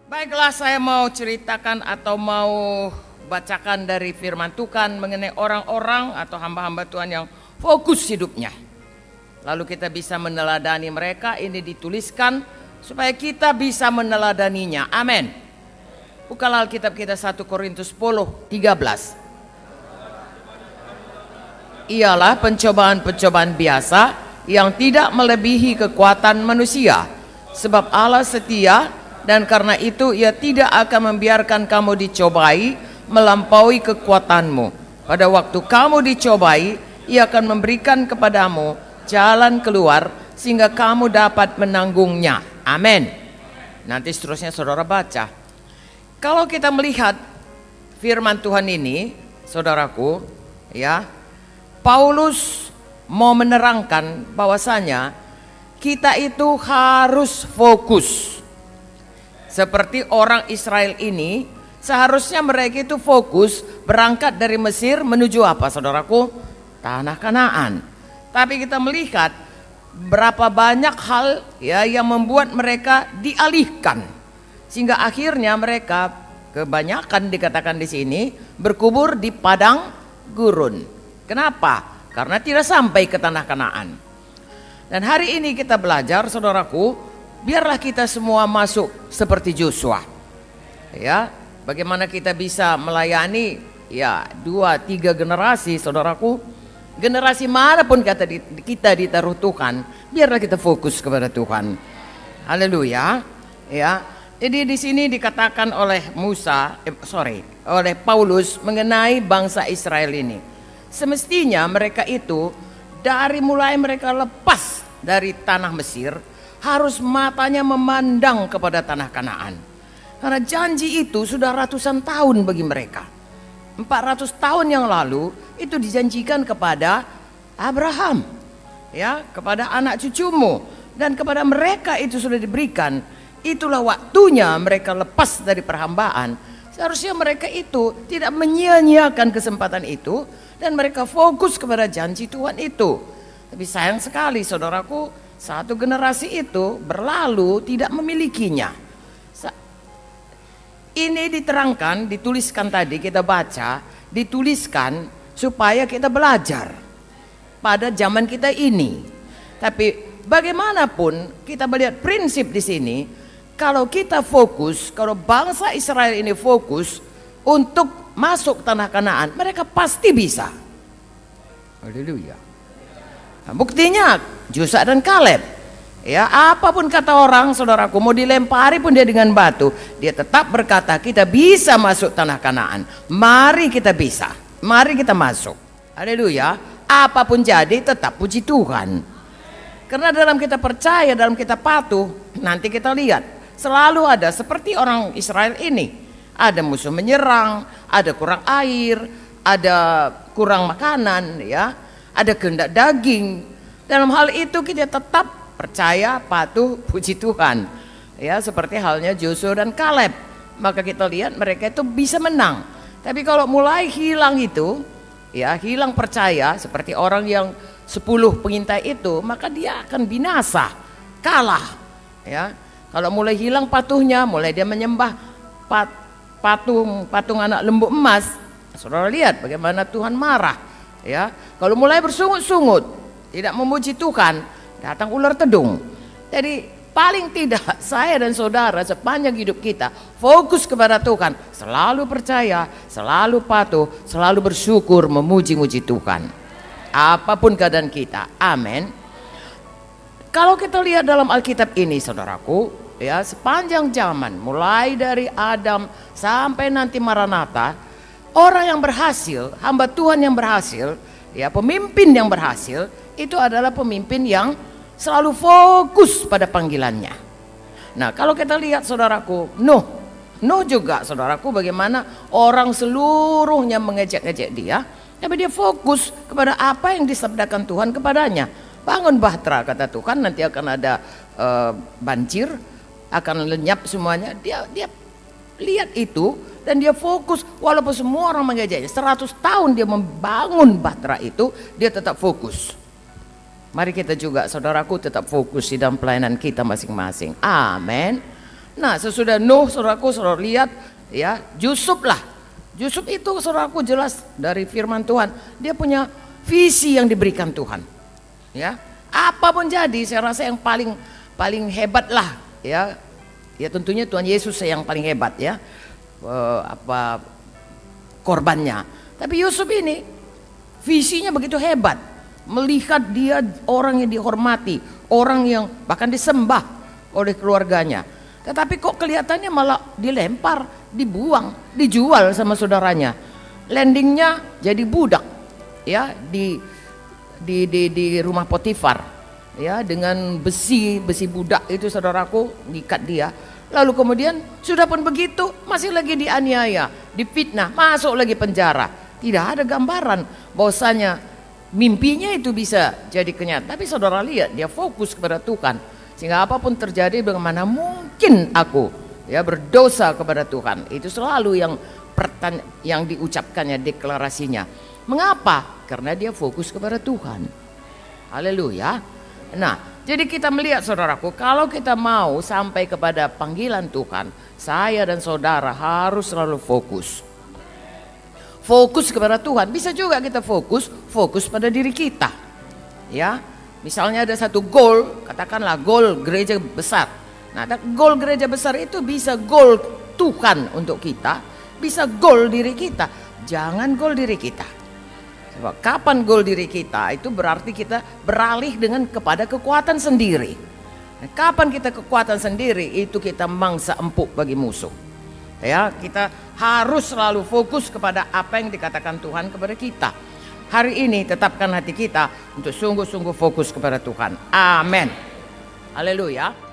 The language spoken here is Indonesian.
Baiklah, saya mau ceritakan atau mau bacakan dari firman Tuhan mengenai orang-orang atau hamba-hamba Tuhan yang fokus hidupnya. Lalu kita bisa meneladani mereka. Ini dituliskan supaya kita bisa meneladaninya. Amin. Bukalah Alkitab kita 1 Korintus 10:13. Ialah pencobaan-pencobaan biasa yang tidak melebihi kekuatan manusia. Sebab Allah setia, dan karena itu ia tidak akan membiarkan kamu dicobai melampaui kekuatanmu. Pada waktu kamu dicobai, ia akan memberikan kepadamu jalan keluar sehingga kamu dapat menanggungnya. Amin. Nanti seterusnya saudara baca. Kalau kita melihat firman Tuhan ini, saudaraku, ya, Paulus mau menerangkan bahwasanya kita itu harus fokus. Seperti orang Israel ini, seharusnya mereka itu fokus berangkat dari Mesir menuju apa, saudaraku? Tanah Kanaan. Tapi kita melihat berapa banyak hal ya yang membuat mereka dialihkan, sehingga akhirnya mereka kebanyakan dikatakan di sini berkubur di padang gurun. Kenapa? Karena tidak sampai ke tanah Kanaan. Dan hari ini kita belajar, saudaraku, biarlah kita semua masuk seperti Joshua. Ya, bagaimana kita bisa melayani ya 2-3 generasi, saudaraku. Generasi manapun kita ditaruh Tuhan, biarlah kita fokus kepada Tuhan. Haleluya. Ya. Jadi di sini dikatakan oleh oleh Paulus mengenai bangsa Israel ini. Semestinya mereka itu dari mulai mereka lepas dari tanah Mesir, harus matanya memandang kepada tanah Kanaan. Karena janji itu sudah ratusan tahun bagi mereka. 400 tahun yang lalu itu dijanjikan kepada Abraham, ya, kepada anak cucumu, dan kepada mereka itu sudah diberikan. Itulah waktunya mereka lepas dari perhambaan. Seharusnya mereka itu tidak menyia-nyiakan kesempatan itu, dan mereka fokus kepada janji Tuhan itu. Tapi sayang sekali, saudaraku, satu generasi itu berlalu tidak memilikinya. Ini diterangkan, dituliskan tadi kita baca, dituliskan supaya kita belajar pada zaman kita ini. Tapi bagaimanapun kita melihat prinsip di sini, kalau kita fokus, kalau bangsa Israel ini fokus untuk masuk tanah Kanaan, mereka pasti bisa. Haleluya. Nah, buktinya Joshua dan Kaleb. Ya, apapun kata orang, saudaraku, mau dilempari pun dia dengan batu, dia tetap berkata kita bisa masuk tanah Kanaan. Mari kita bisa, mari kita masuk. Haleluya. Apapun jadi tetap puji Tuhan. Karena dalam kita percaya, dalam kita patuh, nanti kita lihat selalu ada seperti orang Israel ini. Ada musuh menyerang, ada kurang air, ada kurang makanan, ya, ada kehendak daging. Dalam hal itu kita tetap percaya, patuh, puji Tuhan. Ya, seperti halnya Joshua dan Kaleb. Maka kita lihat mereka itu bisa menang. Tapi kalau mulai hilang itu, ya, hilang percaya seperti orang yang 10 pengintai itu, maka dia akan binasa, kalah. Ya, kalau mulai hilang patuhnya, mulai dia menyembah patung anak lembu emas, saudara lihat bagaimana Tuhan marah. Ya, kalau mulai bersungut-sungut, tidak memuji Tuhan, datang ular tedung. Jadi paling tidak saya dan saudara sepanjang hidup kita fokus kepada Tuhan, selalu percaya, selalu patuh, selalu bersyukur, memuji-muji Tuhan apapun keadaan kita. Amin. Kalau kita lihat dalam Alkitab ini, saudaraku, ya, sepanjang zaman mulai dari Adam sampai nanti Maranatha, orang yang berhasil, hamba Tuhan yang berhasil, ya, pemimpin yang berhasil itu adalah pemimpin yang selalu fokus pada panggilannya. Nah, kalau kita lihat, saudaraku, Nuh juga, saudaraku, bagaimana orang seluruhnya mengejek-ngejek dia, tapi dia fokus kepada apa yang disabdakan Tuhan kepadanya. Bangun bahtera, kata Tuhan, nanti akan ada banjir, akan lenyap semuanya. Dia lihat itu dan dia fokus, walaupun semua orang mengejeknya. 100 tahun dia membangun bahtera itu, dia tetap fokus. Mari kita juga, saudaraku, tetap fokus di dalam pelayanan kita masing-masing. Amin. Nah, sesudah Nuh, saudaraku, saudara lihat ya, Yusuf lah. Yusuf itu saudaraku jelas dari firman Tuhan, dia punya visi yang diberikan Tuhan. Ya, apapun jadi, saya rasa yang paling hebat lah ya. Ya tentunya Tuhan Yesus yang paling hebat ya. Korbannya. Tapi Yusuf ini visinya begitu hebat. Melihat dia orang yang dihormati, orang yang bahkan disembah oleh keluarganya. Tetapi kok kelihatannya malah dilempar, dibuang, dijual sama saudaranya. Landingnya jadi budak ya di rumah Potifar ya, dengan besi budak itu saudaraku, ngikat dia. Lalu kemudian sudah pun begitu masih lagi dianiaya, difitnah, masuk lagi penjara. Tidak ada gambaran bahwasanya mimpinya itu bisa jadi kenyataan. Tapi saudara lihat dia fokus kepada Tuhan, sehingga apapun terjadi, bagaimana mungkin aku ya berdosa kepada Tuhan. Itu selalu yang diucapkannya, deklarasinya. Mengapa? Karena dia fokus kepada Tuhan. Haleluya. Nah, jadi kita melihat saudaraku, kalau kita mau sampai kepada panggilan Tuhan, saya dan saudara harus selalu fokus. Fokus kepada Tuhan. Bisa juga kita fokus pada diri kita. Ya, misalnya ada satu goal, katakanlah goal gereja besar. Nah, goal gereja besar itu bisa goal Tuhan untuk kita, bisa goal diri kita. Jangan goal diri kita. Sebab kapan goal diri kita, itu berarti kita beralih kepada kekuatan sendiri. Nah, kapan kita kekuatan sendiri, itu kita mangsa empuk bagi musuh. Ya, kita harus selalu fokus kepada apa yang dikatakan Tuhan kepada kita. Hari ini tetapkan hati kita untuk sungguh-sungguh fokus kepada Tuhan. Amin. Haleluya.